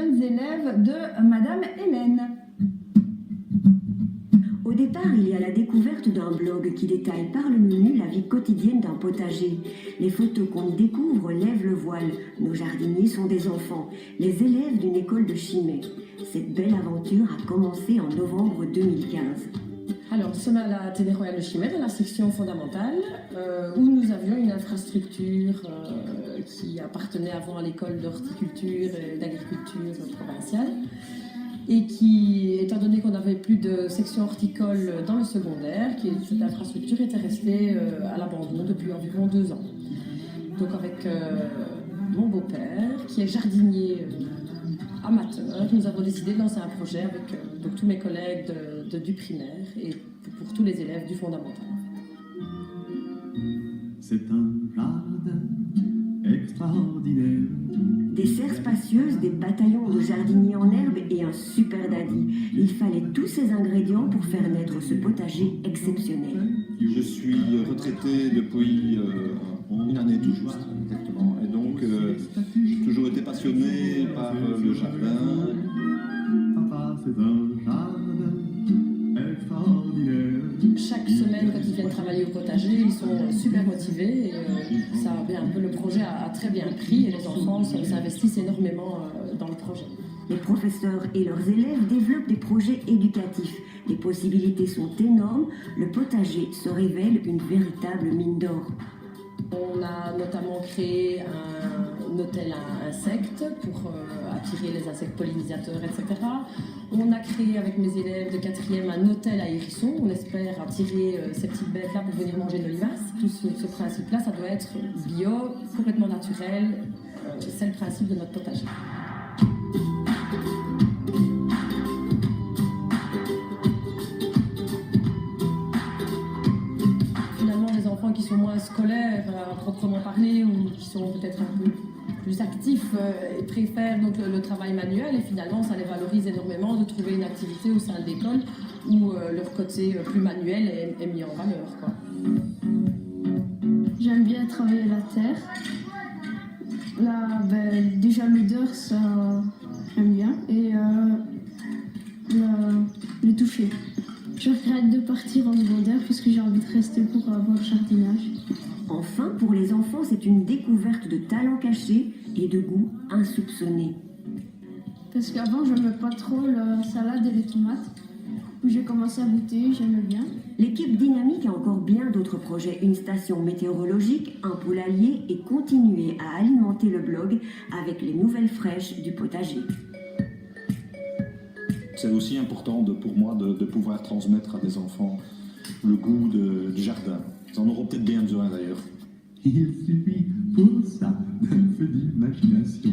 jeunes élèves de Madame Hélène. Au départ, il y a la découverte d'un blog qui détaille par le menu la vie quotidienne d'un potager. Les photos qu'on y découvre lèvent le voile. Nos jardiniers sont des enfants, les élèves d'une école de Chimay. Cette belle aventure a commencé en novembre 2015. Alors, nous sommes à la Télé Royale de Chimay, dans la section fondamentale, où nous avions une infrastructure qui appartenait avant à l'école d'horticulture et d'agriculture provinciale. Et qui, étant donné qu'on n'avait plus de section horticole dans le secondaire, cette infrastructure était restée à l'abandon depuis environ 2 ans. Donc avec mon beau-père, qui est jardinier amateur, nous avons décidé de lancer un projet avec donc, tous mes collègues du primaire et pour tous les élèves du fondamental. C'est un jardin extraordinaire. Des serres spacieuses, des bataillons de jardiniers en herbe et un super daddy. Il fallait tous ces ingrédients pour faire naître ce potager exceptionnel. Je suis retraité depuis une année tout juste, exactement. Et donc, j'ai toujours été passionné par le jardin. Papa, c'est un jardin extraordinaire. Chaque semaine, quand ils viennent travailler au potager, ils sont super motivés. Et, le projet a très bien pris et les enfants s'investissent énormément dans le projet. Les professeurs et leurs élèves développent des projets éducatifs. Les possibilités sont énormes. Le potager se révèle une véritable mine d'or. On a notamment créé un hôtel à insectes pour attirer les insectes pollinisateurs, etc. On a créé avec mes élèves de 4e un hôtel à hérissons. On espère attirer ces petites bêtes-là pour venir manger nos limaces. Tout ce principe-là, ça doit être bio, complètement naturel. C'est le principe de notre potager. Qui sont moins scolaires à proprement parler ou qui sont peut-être un peu plus actifs et préfèrent donc le travail manuel et finalement ça les valorise énormément de trouver une activité au sein de l'école où leur côté plus manuel est mis en valeur, quoi. J'aime bien travailler la terre. Là, déjà l'odeur, ça j'aime bien. Et le toucher. Je regrette de partir en secondaire puisque j'ai envie de rester pour avoir le jardinage. Enfin, pour les enfants, c'est une découverte de talents cachés et de goûts insoupçonnés. Parce qu'avant, je n'aimais pas trop la salade et les tomates. J'ai commencé à goûter, j'aimais bien. L'équipe dynamique a encore bien d'autres projets. Une station météorologique, un poulailler et continuer à alimenter le blog avec les nouvelles fraîches du potager. C'est aussi important pour moi de pouvoir transmettre à des enfants le goût du jardin. Ils en auront peut-être bien besoin d'ailleurs. Il suffit pour ça d'un peu d'imagination.